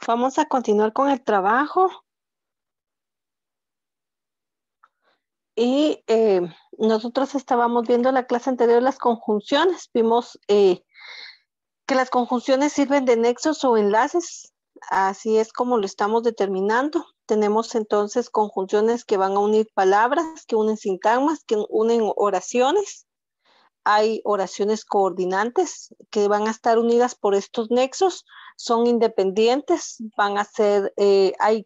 Vamos a continuar con el trabajo y nosotros estábamos viendo la clase anterior las conjunciones. Vimos que las conjunciones sirven de nexos o enlaces. Así es como lo estamos determinando. Tenemos entonces conjunciones que van a unir palabras, que unen sintagmas, que unen oraciones. Hay oraciones coordinantes que van a estar unidas por estos nexos, son independientes, van a ser, hay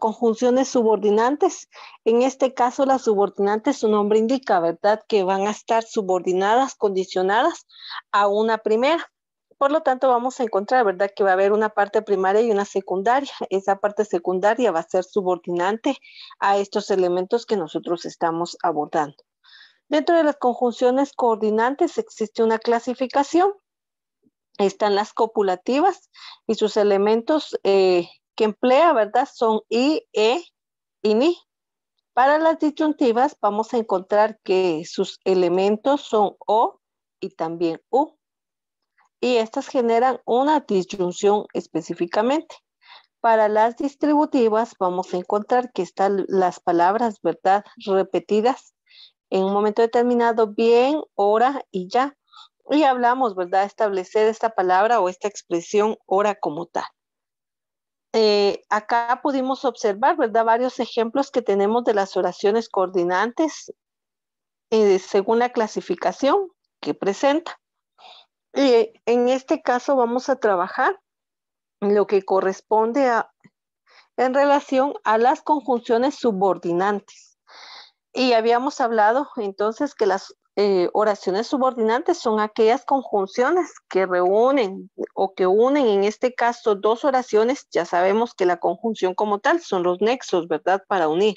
conjunciones subordinantes. En este caso, las subordinantes, su nombre indica, ¿verdad? Que van a estar subordinadas, condicionadas a una primera. Por lo tanto, vamos a encontrar, ¿verdad? Que va a haber una parte primaria y una secundaria. Esa parte secundaria va a ser subordinante a estos elementos que nosotros estamos abordando. Dentro de las conjunciones coordinantes existe una clasificación. Están las copulativas y sus elementos que emplea, ¿verdad? Son i, e y ni. Para las disyuntivas vamos a encontrar que sus elementos son o y también u. Y estas generan una disyunción específicamente. Para las distributivas vamos a encontrar que están las palabras, ¿verdad? Repetidas en un momento determinado, bien, hora y ya. Y hablamos, ¿verdad? Establecer esta palabra o esta expresión hora como tal. Acá pudimos observar, ¿verdad? Varios ejemplos que tenemos de las oraciones coordinantes según la clasificación que presenta. Y en este caso vamos a trabajar lo que corresponde en relación a las conjunciones subordinantes. Y habíamos hablado entonces que las oraciones subordinantes son aquellas conjunciones que reúnen o que unen, en este caso, dos oraciones. Ya sabemos que la conjunción como tal son los nexos, ¿verdad? Para unir.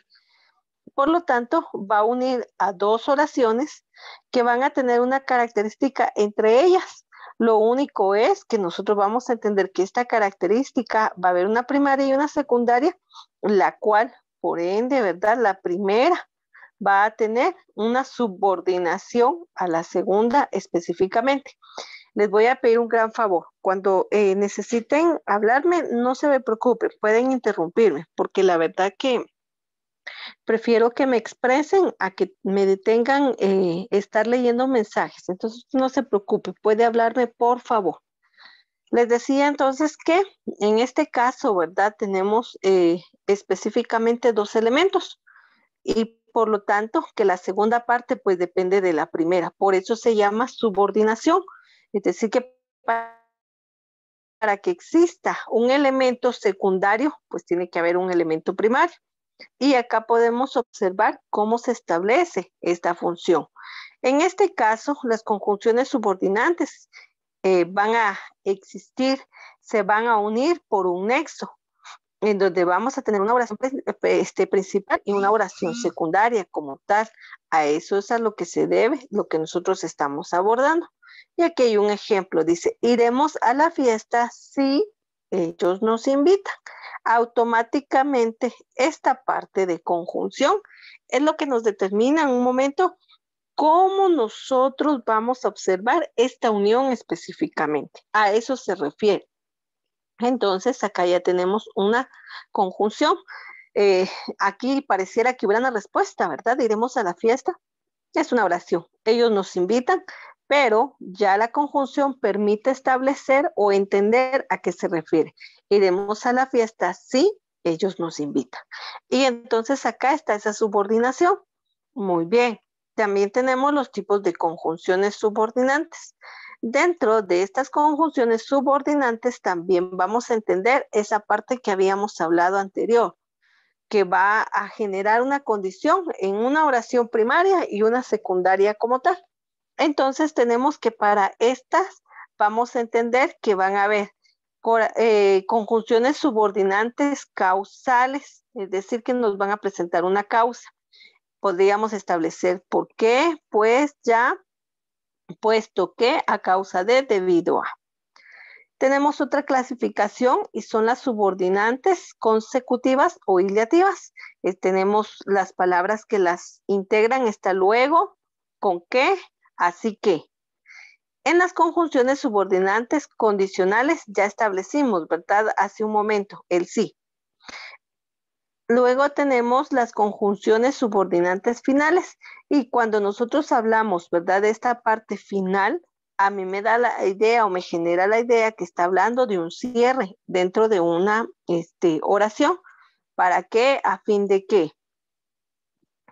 Por lo tanto, va a unir a dos oraciones que van a tener una característica entre ellas. Lo único es que nosotros vamos a entender que esta característica va a haber una primaria y una secundaria, la cual, por ende, ¿verdad? La primera va a tener una subordinación a la segunda específicamente. Les voy a pedir un gran favor. Cuando necesiten hablarme, no se me preocupen, pueden interrumpirme, porque la verdad que prefiero que me expresen a que me detengan estar leyendo mensajes. Entonces, no se preocupe, puede hablarme, por favor. Les decía entonces que en este caso, ¿verdad? Tenemos específicamente dos elementos y por lo tanto que la segunda parte pues depende de la primera. Por eso se llama subordinación. Es decir, que para que exista un elemento secundario, pues tiene que haber un elemento primario. Y acá podemos observar cómo se establece esta función. En este caso, las conjunciones subordinantes van a existir, se van a unir por un nexo, en donde vamos a tener una oración principal y una oración secundaria como tal. A eso es a lo que se debe, lo que nosotros estamos abordando. Y aquí hay un ejemplo, dice, iremos a la fiesta si ellos nos invitan. Automáticamente esta parte de conjunción es lo que nos determina en un momento cómo nosotros vamos a observar esta unión específicamente. A eso se refiere. Entonces, acá ya tenemos una conjunción. Aquí pareciera que hubiera una respuesta, ¿verdad? Iremos a la fiesta. Es una oración. Ellos nos invitan, pero ya la conjunción permite establecer o entender a qué se refiere. Iremos a la fiesta si ellos nos invitan. Y entonces acá está esa subordinación. Muy bien. También tenemos los tipos de conjunciones subordinantes. Dentro de estas conjunciones subordinantes también vamos a entender esa parte que habíamos hablado anterior, que va a generar una condición en una oración primaria y una secundaria como tal. Entonces tenemos que para estas vamos a entender que van a haber conjunciones subordinantes causales, es decir, que nos van a presentar una causa. Podríamos establecer por qué, pues, ya, puesto que, a causa de, debido a. Tenemos otra clasificación y son las subordinantes consecutivas o iliativas. Tenemos las palabras que las integran, está luego, con qué, así que. En las conjunciones subordinantes condicionales ya establecimos, ¿verdad? Hace un momento, el sí. Luego tenemos las conjunciones subordinantes finales y cuando nosotros hablamos, ¿verdad? De esta parte final, a mí me da la idea o me genera la idea que está hablando de un cierre dentro de una oración. ¿Para qué? A fin de que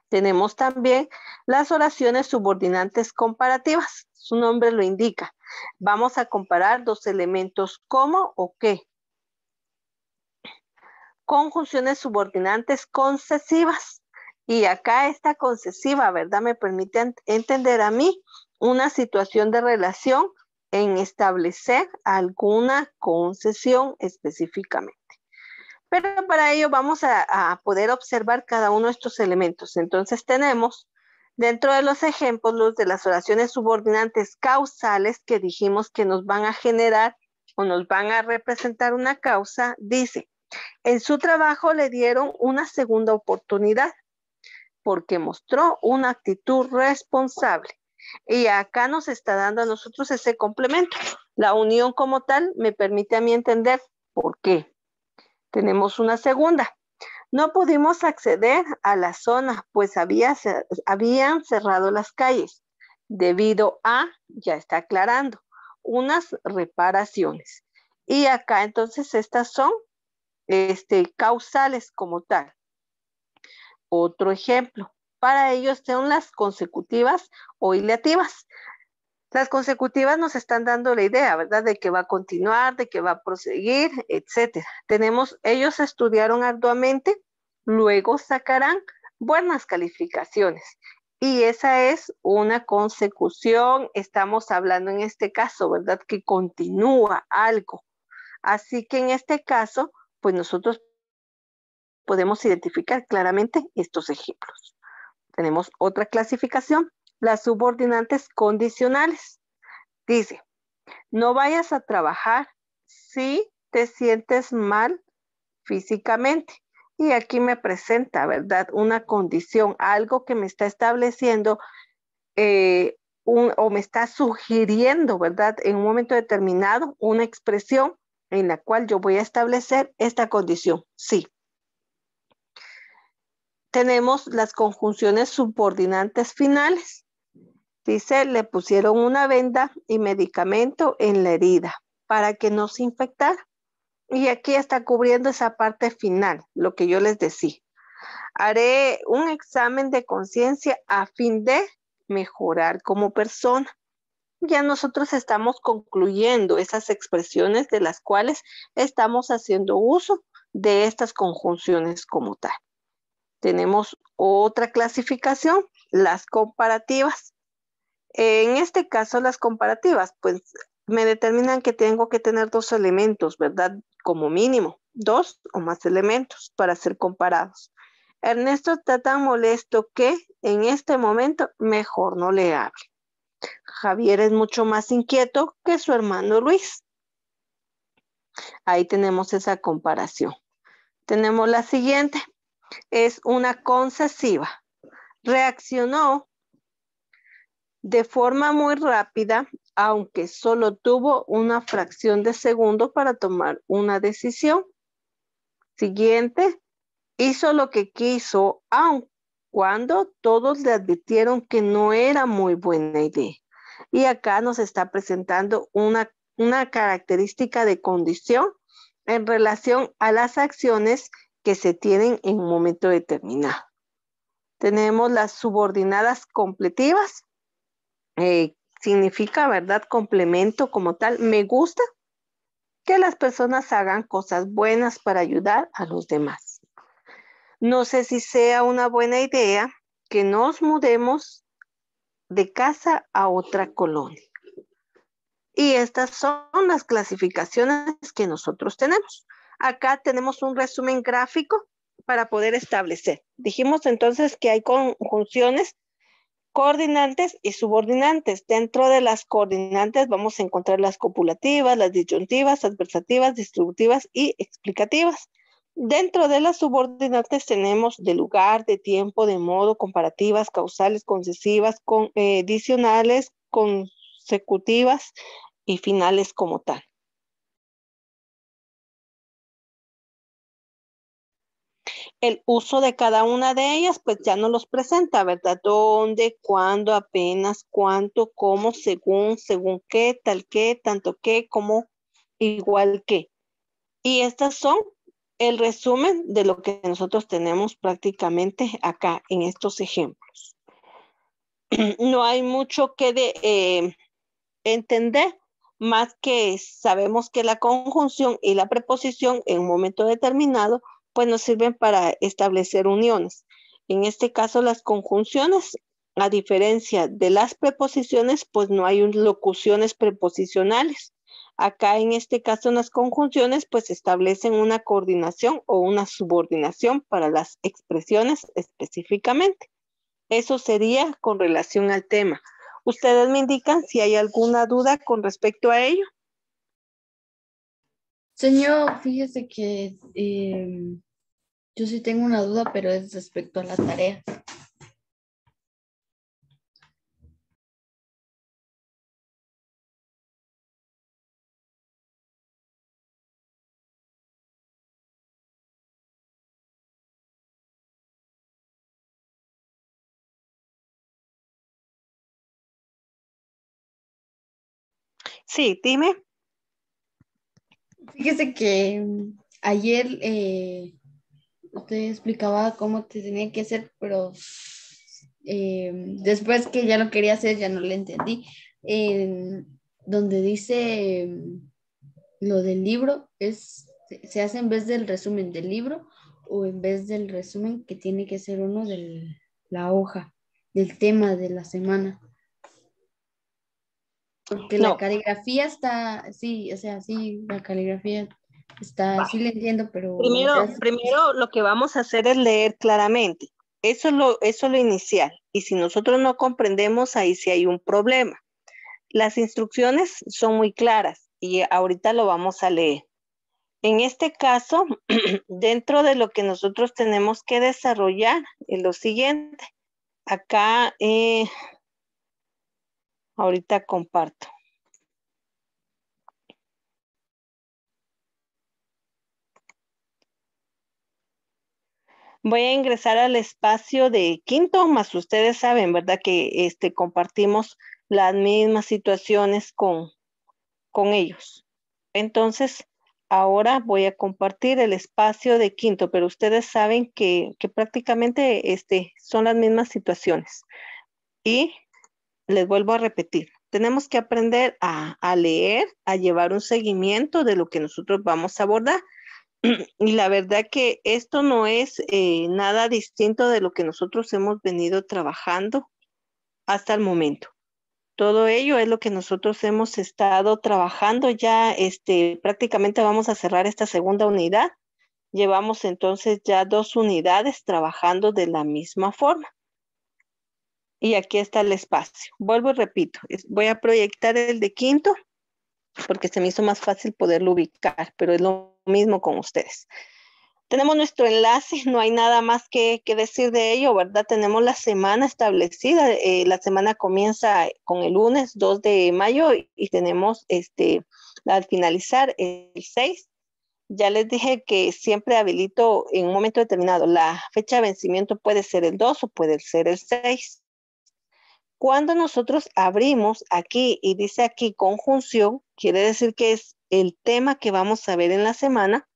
tenemos también las oraciones subordinantes comparativas. Su nombre lo indica. Vamos a comparar dos elementos como o qué. Conjunciones subordinantes concesivas. Y acá esta concesiva, ¿verdad? Me permite entender a mí una situación de relación en establecer alguna concesión específicamente. Pero para ello vamos a poder observar cada uno de estos elementos. Entonces tenemos dentro de los ejemplos los de las oraciones subordinantes causales que dijimos que nos van a generar o nos van a representar una causa. Dice, en su trabajo le dieron una segunda oportunidad porque mostró una actitud responsable. Y acá nos está dando a nosotros ese complemento. La unión como tal me permite a mí entender por qué. Tenemos una segunda. No pudimos acceder a la zona, pues habían cerrado las calles, debido a, ya está aclarando, unas reparaciones. Y acá entonces estas son causales como tal. Otro ejemplo, para ellos son las consecutivas o hilativas. Las consecutivas nos están dando la idea, ¿verdad? De que va a continuar, de que va a proseguir, etcétera. Ellos estudiaron arduamente, luego sacarán buenas calificaciones. Y esa es una consecución, estamos hablando en este caso, ¿verdad? Que continúa algo. Así que en este caso, pues nosotros podemos identificar claramente estos ejemplos. Tenemos otra clasificación, las subordinantes condicionales. Dice, no vayas a trabajar si te sientes mal físicamente. Y aquí me presenta, ¿verdad? Una condición, algo que me está estableciendo o me está sugiriendo, ¿verdad? En un momento determinado, una expresión en la cual yo voy a establecer esta condición. Sí. Tenemos las conjunciones subordinantes finales. Dice, le pusieron una venda y medicamento en la herida para que no se infectara. Y aquí está cubriendo esa parte final, lo que yo les decía. Haré un examen de conciencia a fin de mejorar como persona. Ya nosotros estamos concluyendo esas expresiones de las cuales estamos haciendo uso de estas conjunciones como tal. Tenemos otra clasificación, las comparativas. En este caso, las comparativas, pues me determinan que tengo que tener dos elementos, ¿verdad? Como mínimo, dos o más elementos para ser comparados. Ernesto está tan molesto que en este momento mejor no le hable. Javier es mucho más inquieto que su hermano Luis. Ahí tenemos esa comparación. Tenemos la siguiente, es una concesiva. Reaccionó de forma muy rápida, aunque solo tuvo una fracción de segundo para tomar una decisión. Siguiente, hizo lo que quiso, aun cuando todos le advirtieron que no era muy buena idea. Y acá nos está presentando una característica de condición en relación a las acciones que se tienen en un momento determinado. Tenemos las subordinadas completivas. Significa, ¿verdad? Complemento como tal. Me gusta que las personas hagan cosas buenas para ayudar a los demás. No sé si sea una buena idea que nos mudemos de casa a otra colonia. Y estas son las clasificaciones que nosotros tenemos. Acá tenemos un resumen gráfico para poder establecer. Dijimos entonces que hay conjunciones coordinantes y subordinantes. Dentro de las coordinantes vamos a encontrar las copulativas, las disyuntivas, adversativas, distributivas y explicativas. Dentro de las subordinantes tenemos de lugar, de tiempo, de modo, comparativas, causales, concesivas, condicionales, consecutivas y finales como tal. El uso de cada una de ellas, pues ya nos los presenta, ¿verdad? ¿Dónde, cuándo, apenas, cuánto, cómo, según qué, tal qué, tanto qué, como, igual que. Y estas son el resumen de lo que nosotros tenemos prácticamente acá en estos ejemplos. No hay mucho que entender, más que sabemos que la conjunción y la preposición en un momento determinado, pues nos sirven para establecer uniones. En este caso, las conjunciones, a diferencia de las preposiciones, pues no hay locuciones preposicionales. Acá en este caso, en las conjunciones, pues establecen una coordinación o una subordinación para las expresiones específicamente. Eso sería con relación al tema. Ustedes me indican si hay alguna duda con respecto a ello. Señor, fíjese que yo sí tengo una duda, pero es respecto a la tarea. Sí, dime. Fíjese que ayer usted explicaba cómo te tenía que hacer, pero después que ya lo quería hacer, ya no le entendí. Donde dice lo del libro, se hace en vez del resumen del libro o en vez del resumen que tiene que ser uno de la hoja, del tema de la semana. Porque la No, caligrafía está, sí, o sea, sí, la caligrafía está, va. sí le entiendo, pero, o sea, Primero lo que vamos a hacer es leer claramente. Eso es lo inicial. Y si nosotros no comprendemos, ahí sí hay un problema. Las instrucciones son muy claras y ahorita lo vamos a leer. En este caso, dentro de lo que nosotros tenemos que desarrollar es lo siguiente. Acá, ahorita comparto. Voy a ingresar al espacio de quinto, más ustedes saben, ¿verdad? Que compartimos las mismas situaciones con ellos. Entonces, ahora voy a compartir el espacio de quinto, pero ustedes saben que prácticamente son las mismas situaciones. Y les vuelvo a repetir, tenemos que aprender a leer, a llevar un seguimiento de lo que nosotros vamos a abordar. Y la verdad que esto no es nada distinto de lo que nosotros hemos venido trabajando hasta el momento. Todo ello es lo que nosotros hemos estado trabajando ya, prácticamente vamos a cerrar esta segunda unidad. Llevamos entonces ya 2 unidades trabajando de la misma forma. Y aquí está el espacio. Vuelvo y repito, voy a proyectar el de quinto porque se me hizo más fácil poderlo ubicar, pero es lo mismo con ustedes. Tenemos nuestro enlace, no hay nada más que decir de ello, ¿verdad? Tenemos la semana establecida, la semana comienza con el lunes 2 de mayo y tenemos al finalizar el 6. Ya les dije que siempre habilito en un momento determinado. La fecha de vencimiento puede ser el 2 o puede ser el 6. Cuando nosotros abrimos aquí y dice aquí conjunción, quiere decir que es el tema que vamos a ver en la semana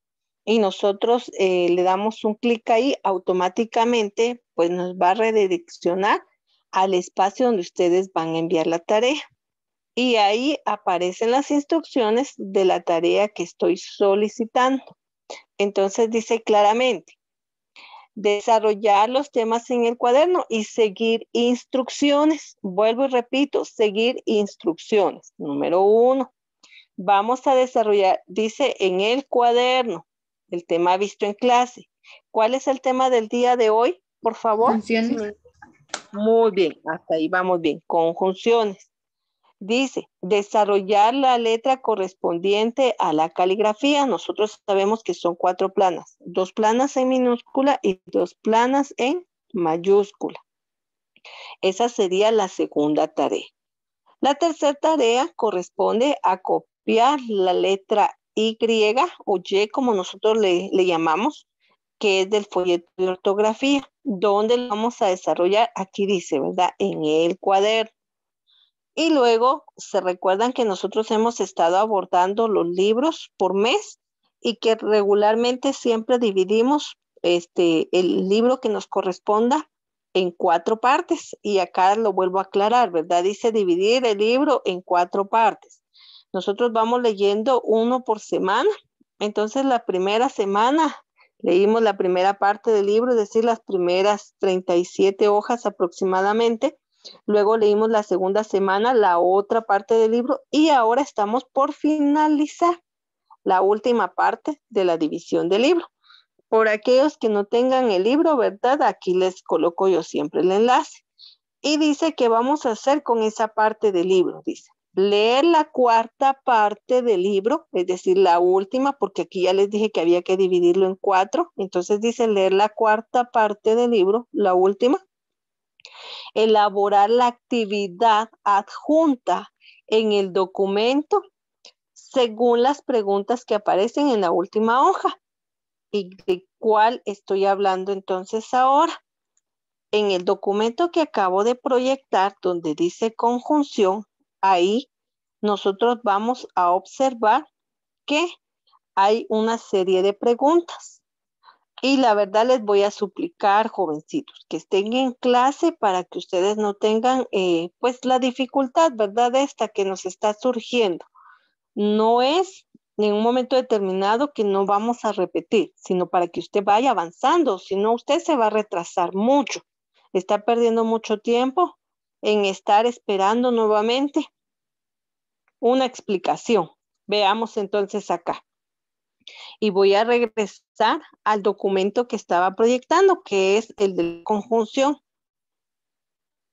y nosotros le damos un clic ahí, automáticamente pues nos va a redireccionar al espacio donde ustedes van a enviar la tarea. Y ahí aparecen las instrucciones de la tarea que estoy solicitando. Entonces dice claramente, desarrollar los temas en el cuaderno y seguir instrucciones. Vuelvo y repito, seguir instrucciones. Número 1, vamos a desarrollar, dice en el cuaderno, el tema visto en clase. ¿Cuál es el tema del día de hoy? Por favor. funciones. Muy bien, hasta ahí vamos bien. Conjunciones. Dice, desarrollar la letra correspondiente a la caligrafía. Nosotros sabemos que son 4 planas. 2 planas en minúscula y 2 planas en mayúscula. Esa sería la segunda tarea. La tercera tarea corresponde a copiar la letra Y o Y, como nosotros le llamamos, que es del folleto de ortografía. ¿Dónde lo vamos a desarrollar? Aquí dice, ¿verdad? En el cuaderno. Y luego se recuerdan que nosotros hemos estado abordando los libros por mes y que regularmente siempre dividimos el libro que nos corresponda en 4 partes. Y acá lo vuelvo a aclarar, ¿verdad? Dice dividir el libro en 4 partes. Nosotros vamos leyendo uno por semana. Entonces la primera semana leímos la primera parte del libro, es decir, las primeras 37 hojas aproximadamente. Luego leímos la segunda semana la otra parte del libro y ahora estamos por finalizar la última parte de la división del libro. Por aquellos que no tengan el libro, ¿verdad? Aquí les coloco yo siempre el enlace. Y dice que vamos a hacer con esa parte del libro. Dice, leer la cuarta parte del libro, es decir, la última, porque aquí ya les dije que había que dividirlo en 4. Entonces dice leer la cuarta parte del libro, la última. Elaborar la actividad adjunta en el documento según las preguntas que aparecen en la última hoja. ¿Y de cuál estoy hablando entonces ahora? En el documento que acabo de proyectar, donde dice conjunción, ahí nosotros vamos a observar que hay una serie de preguntas. Y la verdad les voy a suplicar, jovencitos, que estén en clase para que ustedes no tengan pues la dificultad, ¿verdad? Esta que nos está surgiendo. No es en un momento determinado que no vamos a repetir, sino para que usted vaya avanzando, si no usted se va a retrasar mucho. Está perdiendo mucho tiempo en estar esperando nuevamente una explicación. Veamos entonces acá. Y voy a regresar al documento que estaba proyectando, que es el de la conjunción.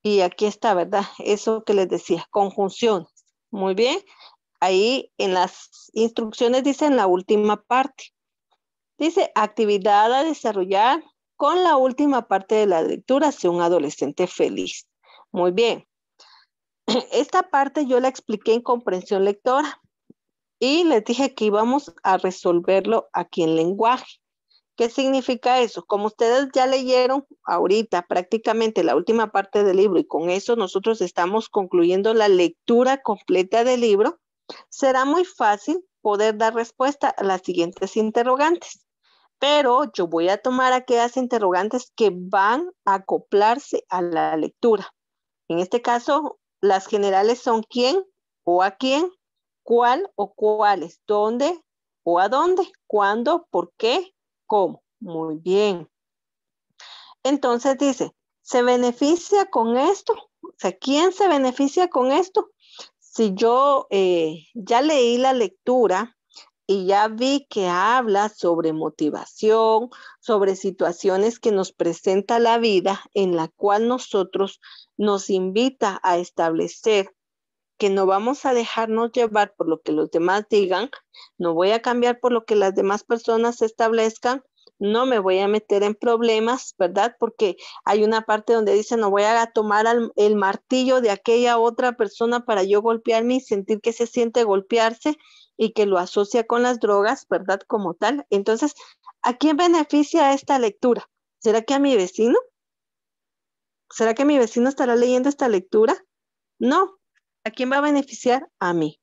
Y aquí está, ¿verdad? Eso que les decía, conjunción. Muy bien. Ahí en las instrucciones dice en la última parte. Dice actividad a desarrollar con la última parte de la lectura hacia un adolescente feliz. Muy bien. Esta parte yo la expliqué en comprensión lectora y les dije que íbamos a resolverlo aquí en lenguaje. ¿Qué significa eso? Como ustedes ya leyeron ahorita prácticamente la última parte del libro y con eso nosotros estamos concluyendo la lectura completa del libro, será muy fácil poder dar respuesta a las siguientes interrogantes. Pero yo voy a tomar aquellas interrogantes que van a acoplarse a la lectura. En este caso, las generales son quién o a quién, cuál o cuáles, dónde o a dónde, cuándo, por qué, cómo. Muy bien. Entonces dice, ¿se beneficia con esto? O sea, ¿quién se beneficia con esto? Si yo ya leí la lectura y ya vi que habla sobre motivación, sobre situaciones que nos presenta la vida, en la cual nosotros nos invita a establecer que no vamos a dejarnos llevar por lo que los demás digan, no voy a cambiar por lo que las demás personas establezcan, no me voy a meter en problemas, ¿verdad? Porque hay una parte donde dice, no voy a tomar el martillo de aquella otra persona para yo golpearme y sentir que se siente golpearse y que lo asocia con las drogas, ¿verdad? Como tal. Entonces, ¿a quién beneficia esta lectura? ¿Será que a mi vecino? ¿Será que mi vecino estará leyendo esta lectura? No. ¿A quién va a beneficiar? A mí.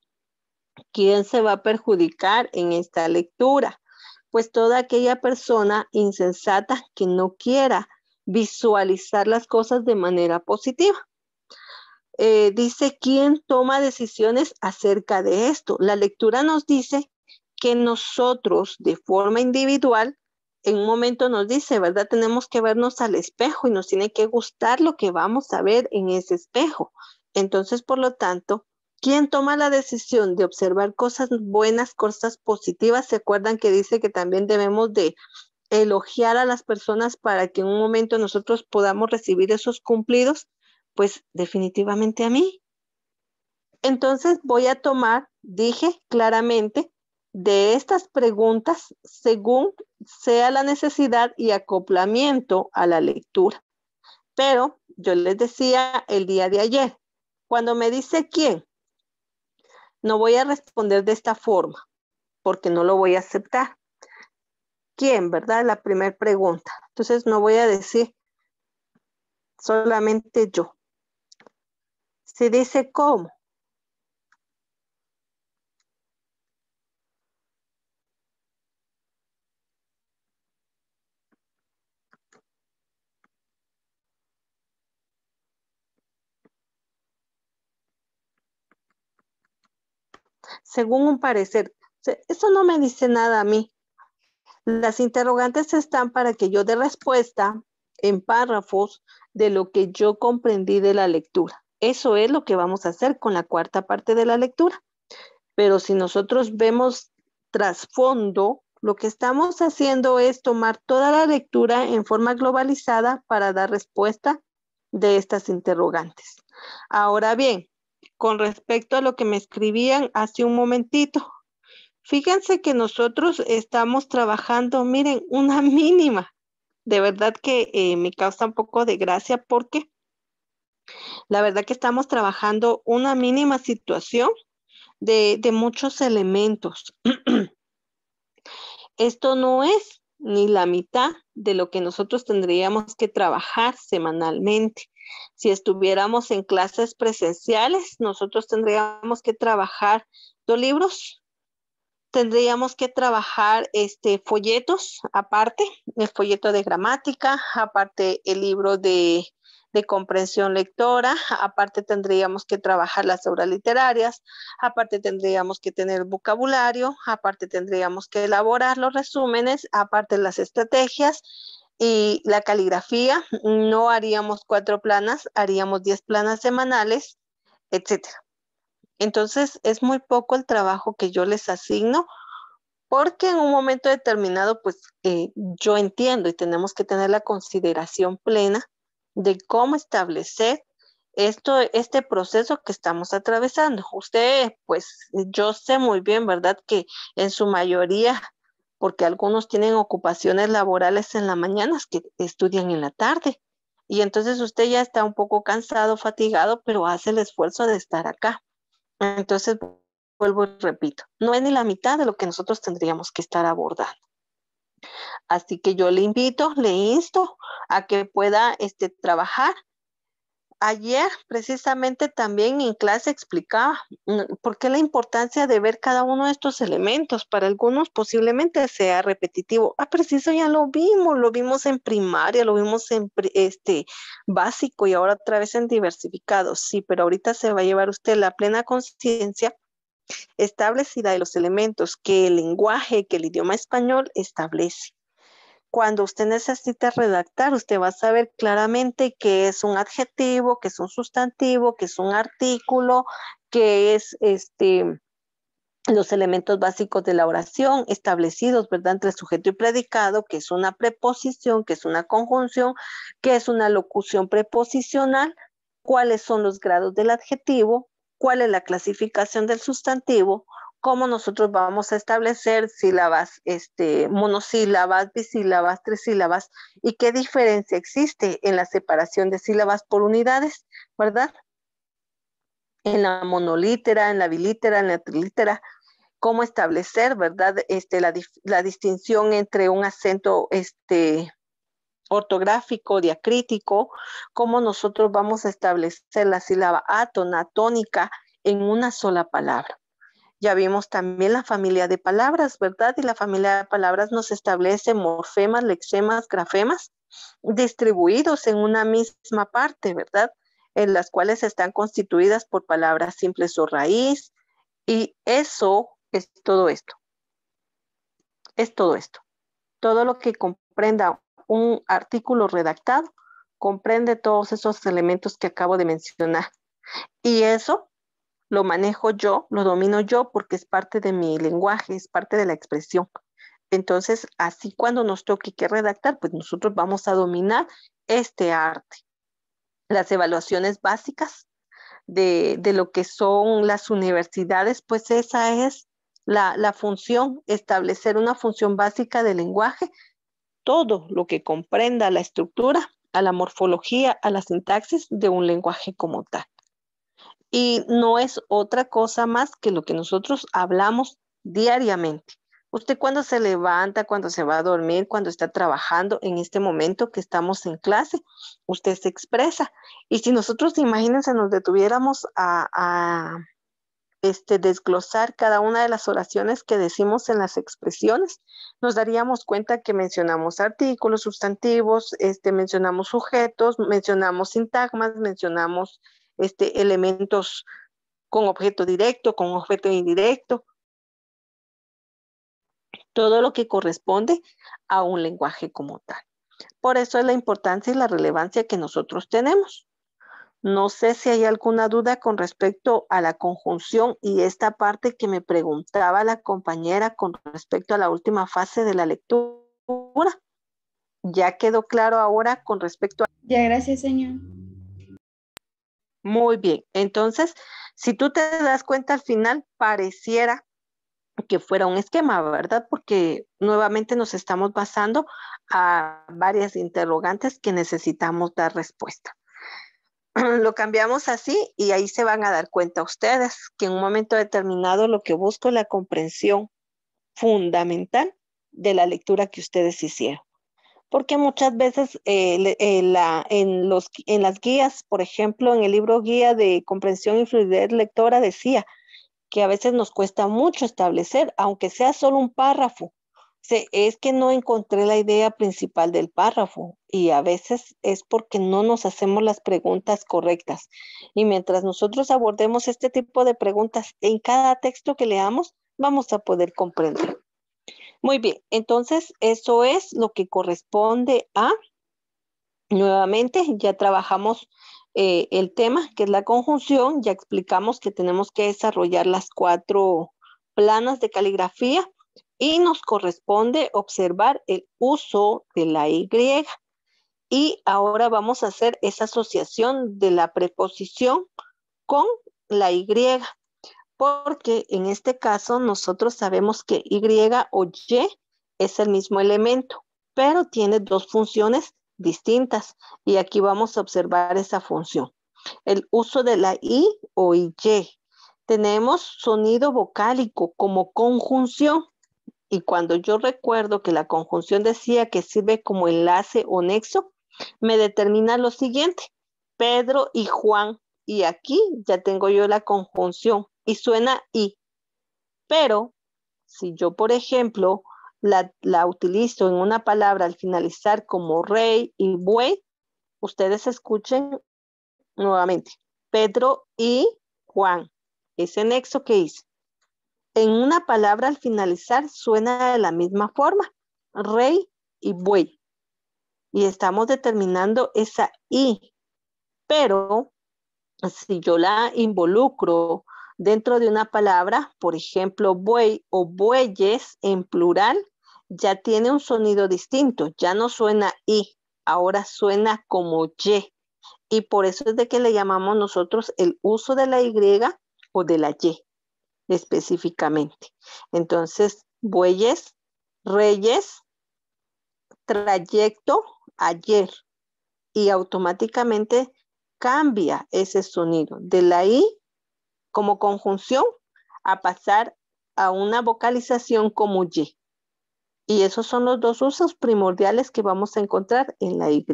¿Quién se va a perjudicar en esta lectura? Pues toda aquella persona insensata que no quiera visualizar las cosas de manera positiva. Dice, ¿quién toma decisiones acerca de esto? La lectura nos dice que nosotros de forma individual, en un momento nos dice, ¿verdad? Tenemos que vernos al espejo y nos tiene que gustar lo que vamos a ver en ese espejo. Entonces, por lo tanto, ¿quién toma la decisión de observar cosas buenas, cosas positivas? ¿Se acuerdan que dice que también debemos de elogiar a las personas para que en un momento nosotros podamos recibir esos cumplidos? Pues definitivamente a mí. Entonces voy a tomar, dije claramente, de estas preguntas según sea la necesidad y acoplamiento a la lectura. Pero yo les decía el día de ayer, Cuando me dice quién, no voy a responder de esta forma, porque no lo voy a aceptar. ¿Quién, verdad? La primera pregunta. Entonces no voy a decir solamente yo. Si dice cómo, según un parecer. Eso no me dice nada a mí. Las interrogantes están para que yo dé respuesta en párrafos de lo que yo comprendí de la lectura. Eso es lo que vamos a hacer con la cuarta parte de la lectura. Pero si nosotros vemos trasfondo, lo que estamos haciendo es tomar toda la lectura en forma globalizada para dar respuesta de estas interrogantes. Ahora bien, con respecto a lo que me escribían hace un momentito, fíjense que nosotros estamos trabajando, miren, una mínima. De verdad que me causa un poco de gracia porque la verdad que estamos trabajando una mínima situación de muchos elementos. Esto no es ni la mitad de lo que nosotros tendríamos que trabajar semanalmente. Si estuviéramos en clases presenciales, nosotros tendríamos que trabajar 2 libros, tendríamos que trabajar folletos aparte, el folleto de gramática, aparte el libro de comprensión lectora, aparte tendríamos que trabajar las obras literarias, aparte tendríamos que tener vocabulario, aparte tendríamos que elaborar los resúmenes, aparte las estrategias y la caligrafía. No haríamos 4 planas, haríamos 10 planas semanales, etcétera. Entonces es muy poco el trabajo que yo les asigno porque en un momento determinado, pues yo entiendo y tenemos que tener la consideración plena de cómo establecer este proceso que estamos atravesando. Usted, pues yo sé muy bien, ¿verdad? Que en su mayoría, porque algunos tienen ocupaciones laborales en la mañana, que estudian en la tarde. Y entonces usted ya está un poco cansado, fatigado, pero hace el esfuerzo de estar acá. Entonces, vuelvo y repito, no es ni la mitad de lo que nosotros tendríamos que estar abordando. Así que yo le invito, le insto a que pueda trabajar. Ayer precisamente también en clase explicaba por qué la importancia de ver cada uno de estos elementos. Para algunos posiblemente sea repetitivo. Preciso, ya lo vimos en primaria, lo vimos en básico y ahora otra vez en diversificado. Sí, pero ahorita se va a llevar usted la plena conciencia establecida de los elementos que el lenguaje, que el idioma español establece. Cuando usted necesita redactar, usted va a saber claramente qué es un adjetivo, qué es un sustantivo, qué es un artículo, qué es los elementos básicos de la oración establecidos, ¿verdad? Entre sujeto y predicado, que es una preposición, que es una conjunción, que es una locución preposicional, cuáles son los grados del adjetivo, cuál es la clasificación del sustantivo, cómo nosotros vamos a establecer sílabas, monosílabas, bisílabas, trisílabas, y qué diferencia existe en la separación de sílabas por unidades, ¿verdad? En la monolítera, en la bilítera, en la trilítera, cómo establecer, ¿verdad? La distinción entre un acento ortográfico, diacrítico, cómo nosotros vamos a establecer la sílaba átona, tónica en una sola palabra. Ya vimos también la familia de palabras, ¿verdad? Y la familia de palabras nos establece morfemas, lexemas, grafemas, distribuidos en una misma parte, ¿verdad? En las cuales están constituidas por palabras simples o raíz, y eso es todo esto. Es todo esto. Todo lo que comprenda un artículo redactado comprende todos esos elementos que acabo de mencionar. Y eso lo manejo yo, lo domino yo porque es parte de mi lenguaje, es parte de la expresión. Entonces, así cuando nos toque que redactar, pues nosotros vamos a dominar este arte. Las evaluaciones básicas de lo que son las universidades, pues esa es la función, establecer una función básica del lenguaje, todo lo que comprenda la estructura, a la morfología, a la sintaxis de un lenguaje como tal. Y no es otra cosa más que lo que nosotros hablamos diariamente. Usted cuando se levanta, cuando se va a dormir, cuando está trabajando, en este momento que estamos en clase, usted se expresa. Y si nosotros, imagínense, nos detuviéramos a desglosar cada una de las oraciones que decimos en las expresiones, nos daríamos cuenta que mencionamos artículos, sustantivos, mencionamos sujetos, mencionamos sintagmas, mencionamos elementos con objeto directo, con objeto indirecto, todo lo que corresponde a un lenguaje como tal. Por eso es la importancia y la relevancia que nosotros tenemos. No sé si hay alguna duda con respecto a la conjunción y esta parte que me preguntaba la compañera con respecto a la última fase de la lectura. ¿Ya quedó claro ahora con respecto a... Ya, gracias, señor. Muy bien, entonces, si tú te das cuenta al final, pareciera que fuera un esquema, ¿verdad? Porque nuevamente nos estamos basando a varias interrogantes que necesitamos dar respuesta. Lo cambiamos así y ahí se van a dar cuenta ustedes que en un momento determinado lo que busco es la comprensión fundamental de la lectura que ustedes hicieron. Porque muchas veces en las guías, por ejemplo, en el libro guía de comprensión y fluidez lectora decía que a veces nos cuesta mucho establecer, aunque sea solo un párrafo. Es que no encontré la idea principal del párrafo y a veces es porque no nos hacemos las preguntas correctas. Y mientras nosotros abordemos este tipo de preguntas en cada texto que leamos, vamos a poder comprender. Muy bien, entonces eso es lo que corresponde a, nuevamente, ya trabajamos el tema, que es la conjunción, ya explicamos que tenemos que desarrollar las 4 planas de caligrafía y nos corresponde observar el uso de la Y. Y ahora vamos a hacer esa asociación de la preposición con la Y, porque en este caso nosotros sabemos que Y o Y es el mismo elemento, pero tiene 2 funciones distintas y aquí vamos a observar esa función. El uso de la I o Y. Tenemos sonido vocálico como conjunción y cuando yo recuerdo que la conjunción decía que sirve como enlace o nexo, me determina lo siguiente, Pedro y Juan, y aquí ya tengo yo la conjunción y suena I, pero si yo, por ejemplo, la utilizo en una palabra al finalizar como rey y buey, ustedes escuchen nuevamente, Pedro y Juan, ese nexo que hice. En una palabra al finalizar suena de la misma forma, rey y buey. Y estamos determinando esa I. Pero si yo la involucro dentro de una palabra, por ejemplo, buey o bueyes en plural, ya tiene un sonido distinto. Ya no suena I, ahora suena como Y. Y por eso es de que le llamamos nosotros el uso de la Y o de la Y específicamente. Entonces, bueyes, reyes, trayecto, ayer. Y automáticamente cambia ese sonido de la I como conjunción a pasar a una vocalización como Y. Y esos son los 2 usos primordiales que vamos a encontrar en la Y.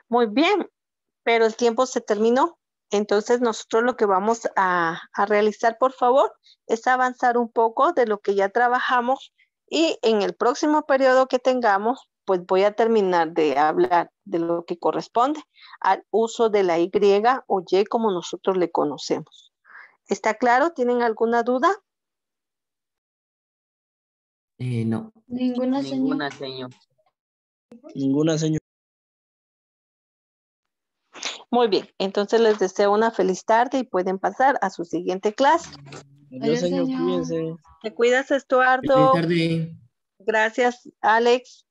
Muy bien, pero el tiempo se terminó. Entonces nosotros lo que vamos a realizar, por favor, es avanzar un poco de lo que ya trabajamos y en el próximo periodo que tengamos, pues voy a terminar de hablar de lo que corresponde al uso de la Y o Y como nosotros le conocemos. ¿Está claro? ¿Tienen alguna duda? No. Ninguna, señor. Ninguna, señor. Ninguna, señor. Muy bien, entonces les deseo una feliz tarde y pueden pasar a su siguiente clase. Adiós, Adiós, señor. señor. Cuídense. Te cuidas, Feliz Estuardo. tarde. Gracias, Alex.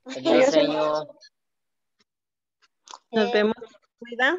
Adiós, señor. Nos vemos. Cuida.